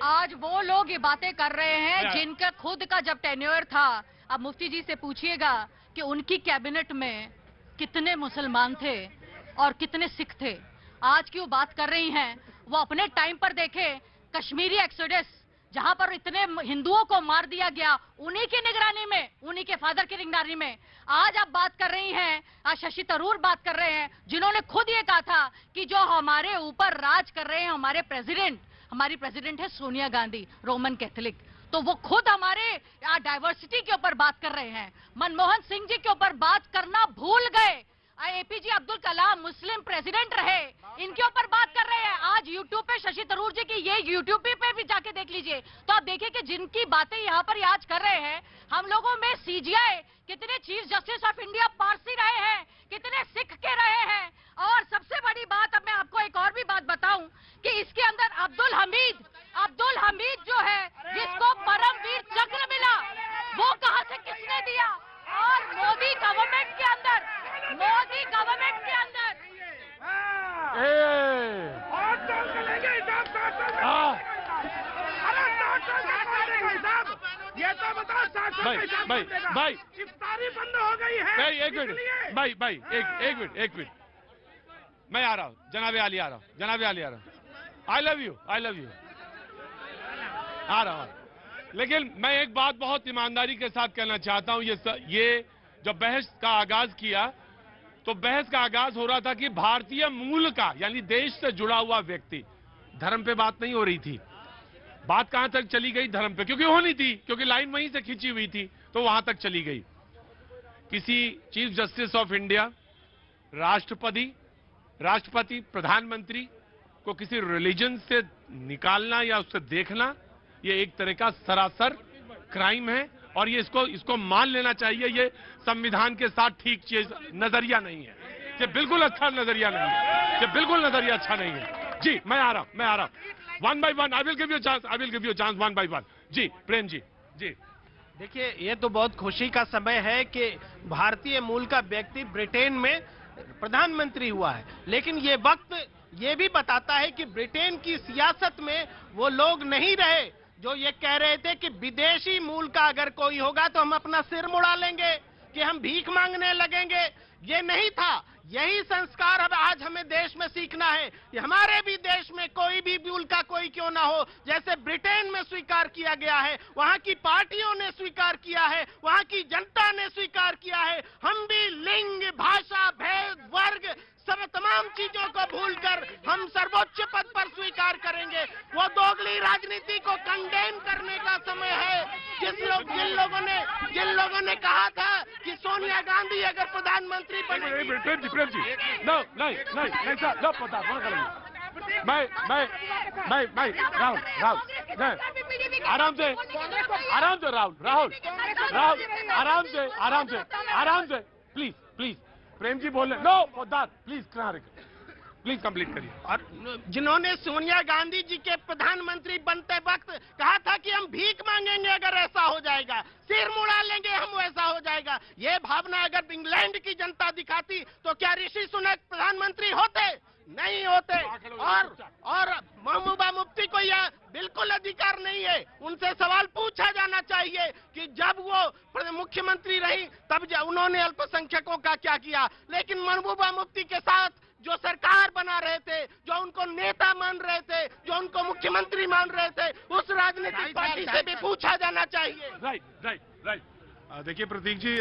आज वो लोग ये बातें कर रहे हैं जिनका खुद का जब टेन्योर था। अब मुफ्ती जी से पूछिएगा कि उनकी कैबिनेट में कितने मुसलमान थे और कितने सिख थे। आज की वो बात कर रही हैं, वो अपने टाइम पर देखे कश्मीरी एक्सोडस जहां पर इतने हिंदुओं को मार दिया गया, उन्हीं की निगरानी में, उन्हीं के फादर की निगरानी में आज आप बात कर रही हैं। आज शशि थरूर बात कर रहे हैं, जिन्होंने खुद ये कहा था कि जो हमारे ऊपर राज कर रहे हैं हमारी प्रेसिडेंट है सोनिया गांधी, रोमन कैथोलिक। तो वो खुद हमारे डाइवर्सिटी के ऊपर बात कर रहे हैं। मनमोहन सिंह जी के ऊपर बात करना भूल गए। एपीजे अब्दुल कलाम मुस्लिम प्रेसिडेंट रहे, इनके ऊपर बात कर रहे हैं। आज यूट्यूब पे शशि थरूर जी की ये यूट्यूब पे भी जाके देख लीजिए, तो आप देखिए कि जिनकी बातें यहाँ पर आज कर रहे हैं, हम लोगों में सीजीआई कितने chief justice of India Parsi रहे हैं, कितने सिख के रहे हैं। और सबसे बड़ी बात, अब मैं आपको एक और भी बात बताऊं कि इसके अंदर अब्दुल हमीद जो है, जिसको परमवीर चक्र मिला, वो कहां से किसने दिया। और मोदी गवर्नमेंट के अंदर ये तो बताओ भाई इफ्तारी बंद हो गई है। भाई एक मिनट एक मिनट मैं आ रहा हूँ, जनाबे आली आ रहा हूँ। आई लव यू आ रहा हूँ। लेकिन मैं एक बात बहुत ईमानदारी के साथ कहना चाहता हूँ। ये जब बहस का आगाज किया तो बहस का आगाज हो रहा था कि भारतीय मूल का यानी देश से जुड़ा हुआ व्यक्ति, धर्म पे बात नहीं हो रही थी। बात कहां तक चली गई? धर्म पे, क्योंकि होनी थी, क्योंकि लाइन वहीं से खींची हुई थी, तो वहां तक चली गई। किसी चीफ जस्टिस ऑफ इंडिया, राष्ट्रपति, प्रधानमंत्री को किसी रिलीजन से निकालना या उससे देखना, ये एक तरह का सरासर क्राइम है। और ये इसको मान लेना चाहिए। ये संविधान के साथ ठीक चीज नजरिया नहीं है। ये बिल्कुल अच्छा नजरिया नहीं है। ये बिल्कुल नजरिया अच्छा नहीं है। जी मैं आ रहा हूं one by one. I will give you chance one by one. जी प्रेम जी। देखिए, ये तो बहुत खुशी का समय है कि भारतीय मूल का व्यक्ति ब्रिटेन में प्रधानमंत्री हुआ है। लेकिन ये वक्त ये भी बताता है कि ब्रिटेन की सियासत में वो लोग नहीं रहे जो ये कह रहे थे कि विदेशी मूल का अगर कोई होगा तो हम अपना सिर मुड़ा लेंगे, कि हम भीख मांगने लगेंगे। ये नहीं था। यही संस्कार अब आज हमें देश में सीखना है कि हमारे भी देश में कोई भी मूल का कोई क्यों ना हो, जैसे ब्रिटेन में स्वीकार किया गया है, वहां की पार्टियों ने स्वीकार किया है, वहां की जनता ने स्वीकार किया है। हम भी लिंग, भाषा, भेद, वर्ग, सब तमाम चीजों को भूलकर हम सर्वोच्च पद पर स्वीकार करेंगे। वो दोगली राजनीति को कंडेम करने का समय है। जिन लोगों ने कहा था कि सोनिया गांधी अगर प्रधानमंत्री बनेगी। राहुल आराम से प्लीज प्रेम जी बोल रहे। No for that please complete करिए। और जिन्होंने सोनिया गांधी जी के प्रधानमंत्री बनते वक्त कहा था कि हम भीख मांगेंगे अगर ऐसा हो जाएगा, सिर मुड़ा लेंगे हम वैसा हो जाएगा, ये भावना अगर इंग्लैंड की जनता दिखाती तो क्या ऋषि सुनक प्रधानमंत्री होते? नहीं होते। और महबूबा मुफ्ती को यह बिल्कुल अधिकार नहीं है। उनसे सवाल पूछा जाना चाहिए कि जब वो मुख्यमंत्री रही तब उन्होंने अल्पसंख्यकों का क्या किया। लेकिन महबूबा मुफ्ती के साथ जो सरकार बना रहे थे, जो उनको नेता मान रहे थे, जो उनको मुख्यमंत्री मान रहे थे, उस राजनीतिक पार्टी से भी पूछा जाना चाहिए। राइट। देखिए प्रतीक जी,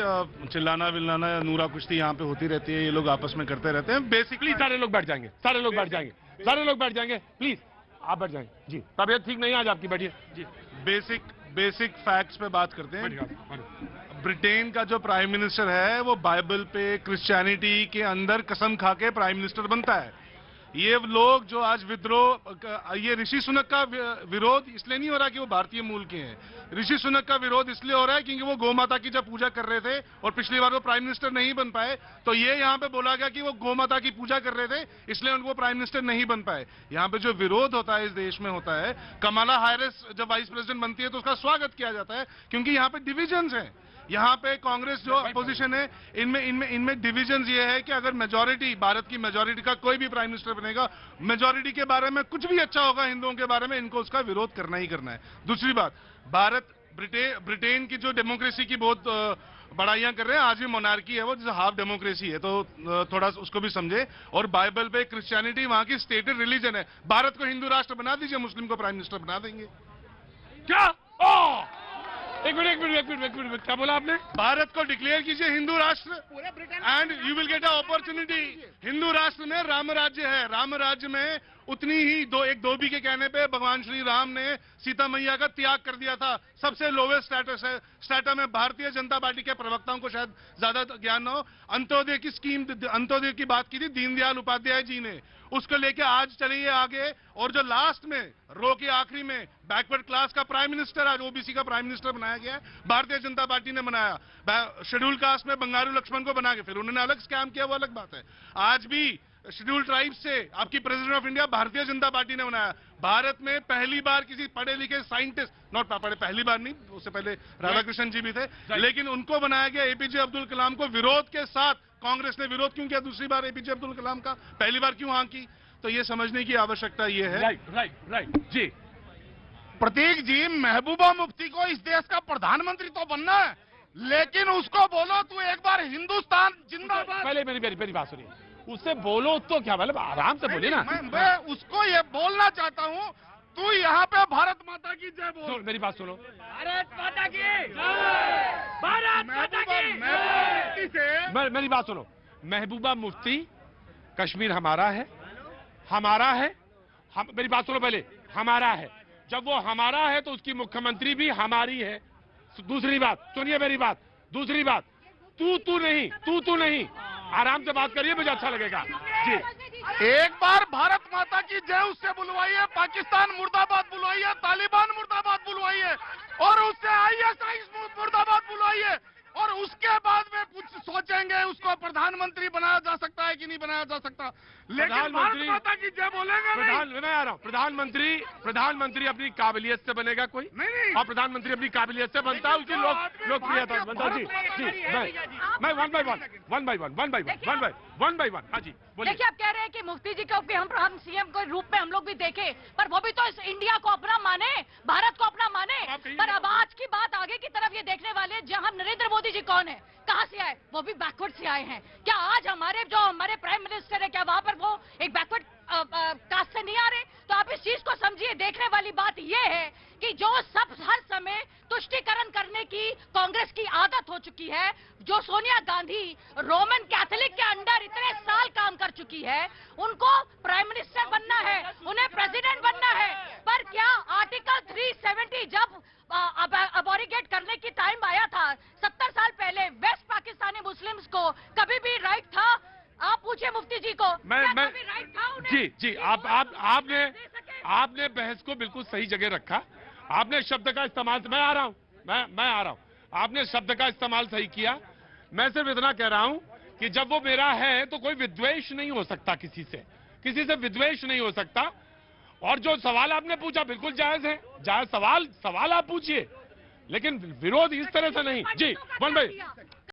चिल्लाना विल्लाना नूरा कुश्ती यहाँ पे होती रहती है, ये लोग आपस में करते रहते हैं। बेसिकली सारे लोग बैठ जाएंगे प्लीज आप बैठ जाएंगे। जी तबीयत ठीक नहीं आज आपकी, बैठिए। जी बेसिक फैक्ट्स पे बात करते हैं। ब्रिटेन का जो प्राइम मिनिस्टर है वो बाइबल पे, क्रिश्चियनिटी के अंदर कसम खा के प्राइम मिनिस्टर बनता है। ये लोग जो आज विद्रोह, ये ऋषि सुनक का विरोध इसलिए नहीं हो रहा कि वो भारतीय मूल के हैं। ऋषि सुनक का विरोध इसलिए हो रहा है क्योंकि वो गौ माता की जब पूजा कर रहे थे और पिछली बार वो प्राइम मिनिस्टर नहीं बन पाए, तो ये यहाँ पे बोला गया कि वो गौ माता की पूजा कर रहे थे इसलिए उनको प्राइम मिनिस्टर नहीं बन पाए। यहाँ पे जो विरोध होता है इस देश में होता है, कमला हैरिस जब वाइस प्रेसिडेंट बनती है तो उसका स्वागत किया जाता है क्योंकि यहाँ पे डिविजन्स हैं। यहाँ पे कांग्रेस जो अपोजिशन है इनमें डिविजन ये है कि अगर मेजॉरिटी, भारत की मेजॉरिटी का कोई भी प्राइम मिनिस्टर बनेगा, मेजॉरिटी के बारे में कुछ भी अच्छा होगा हिंदुओं के बारे में, इनको उसका विरोध करना ही करना है। दूसरी बात, भारत ब्रिटेन की जो डेमोक्रेसी की बहुत बड़ाइयां कर रहे हैं, आज भी मोनार्की है वो, जैसे हाफ डेमोक्रेसी है, तो थोड़ा उसको भी समझे। और बाइबल पे क्रिश्चियनिटी वहां की स्टेटेड रिलीजन है। भारत को हिंदू राष्ट्र बना दीजिए, मुस्लिम को प्राइम मिनिस्टर बना देंगे। क्या? एक मिनट, क्या बोला आपने? भारत को डिक्लेयर कीजिए हिंदू राष्ट्र and you will get a opportunity. Hindu राष्ट्र में राम राज्य है, राम राज्य में उतनी ही एक धोबी के कहने पे भगवान श्री राम ने सीता मैया का त्याग कर दिया था। सबसे लोवेस्ट स्टेटस है, स्टेटस में भारतीय जनता पार्टी के प्रवक्ताओं को शायद ज्यादा ज्ञान न हो। अंत्योदय की स्कीम, अंत्योदय की बात की थी दीनदयाल उपाध्याय जी ने, उसको लेके आज चलिए आगे। और जो लास्ट में रो के आखिरी में बैकवर्ड क्लास का प्राइम मिनिस्टर, आज ओबीसी का प्राइम मिनिस्टर बनाया गया है, भारतीय जनता पार्टी ने बनाया। शेड्यूल कास्ट में बंगारू लक्ष्मण को बना के फिर उन्होंने अलग स्कैम किया, वो अलग बात है। आज भी शेड्यूल ट्राइब से आपकी president of India Bharatiya Janata party ने बनाया। भारत में पहली बार किसी पढ़े लिखे साइंटिस्ट, नॉट पढ़े, पहली बार नहीं, उससे पहले राधाकृष्णन जी भी थे, लेकिन उनको बनाया गया। एपीजे अब्दुल कलाम को विरोध के साथ, कांग्रेस ने विरोध क्यों किया दूसरी बार एपीजे अब्दुल कलाम का, पहली बार क्यों हाँ की? तो ये समझने की आवश्यकता ये है। राइट जी। प्रतीक जी, महबूबा मुफ्ती को इस देश का प्रधानमंत्री तो बनना है, लेकिन उसको बोलो तू एक बार हिंदुस्तान जिंदाबाद। पहले मेरी बात सुनिए, उससे बोलो तो क्या, मतलब आराम से बोलिए ना। मैं उसको ये बोलना चाहता हूँ, तू यहाँ पे भारत माता की जय बोल। मेरी बात सुनो, भारत माता की जय, भारत माता की जय। मेरी बात सुनो, महबूबा मुफ्ती कश्मीर हमारा है, हमारा है। मेरी बात सुनो पहले, हमारा है। जब वो हमारा है तो उसकी मुख्यमंत्री भी हमारी है। दूसरी बात सुनिए मेरी बात, दूसरी बात, तू नहीं, आराम से बात करिए, मुझे अच्छा लगेगा जी। एक बार भारत माता की जय उससे बुलवाइए, पाकिस्तान मुर्दाबाद बुलवाइए, तालिबान मुर्दाबाद बुलवाइए, और उससे आईएसआई मुर्दाबाद बुलवाइए, और उसके बाद में कुछ सोचेंगे उसको प्रधानमंत्री बनाया जा सकता है कि नहीं बनाया जा सकता। लेकिन भारत माता की जय बोलेंगे नहीं। मैं आ रहा हूँ, प्रधानमंत्री अपनी काबिलियत से बनेगा कोई नहीं, और प्रधानमंत्री अपनी काबिलियत से बनता है, उसकी लोकप्रियता बनता है। जी मैं वन बाई वन। हाँ जी बोलिए। देखिए, आप कह रहे हैं कि मुफ्ती जी को हम सीएम के रूप में हम लोग भी देखें, पर वो भी तो इस इंडिया को अपना माने, भारत को अपना माने। पर अब आज की बात आगे की तरफ ये देखने वाले, जहां नरेंद्र मोदी जी कौन है, कहां से आए, वो भी बैकवर्ड से आए हैं। क्या आज हमारे प्राइम मिनिस्टर है, क्या वहां पर वो एक बैकवर्ड कास्ट से नहीं आ रहे? तो आप इस चीज को समझिए। देखने वाली बात यह है कि जो सब हर समय तुष्टीकरण करने की कांग्रेस की आदत हो चुकी है, जो सोनिया गांधी रोमन कैथोलिक के अंडर इतने साल काम कर चुकी है, उनको प्राइम मिनिस्टर बनना है, उन्हें प्रेसिडेंट बनना है। पर क्या आर्टिकल 370 जब अबॉरिगेट करने की टाइम आया था 70 साल पहले, वेस्ट पाकिस्तानी मुस्लिम्स को कभी भी राइट था? आप पूछिए मुफ्ती जी को, कभी राइट था उन्हें? जी आपने बहस को बिल्कुल सही जगह रखा। आपने शब्द का इस्तेमाल, मैं आ रहा हूं, आपने शब्द का इस्तेमाल सही किया। मैं सिर्फ इतना कह रहा हूं कि जब वो मेरा है तो कोई विद्वेष नहीं हो सकता, किसी से विद्वेष नहीं हो सकता। और जो सवाल आपने पूछा बिल्कुल जायज है, जायज सवाल आप पूछिए, लेकिन विरोध इस तरह से नहीं। जी वन भाई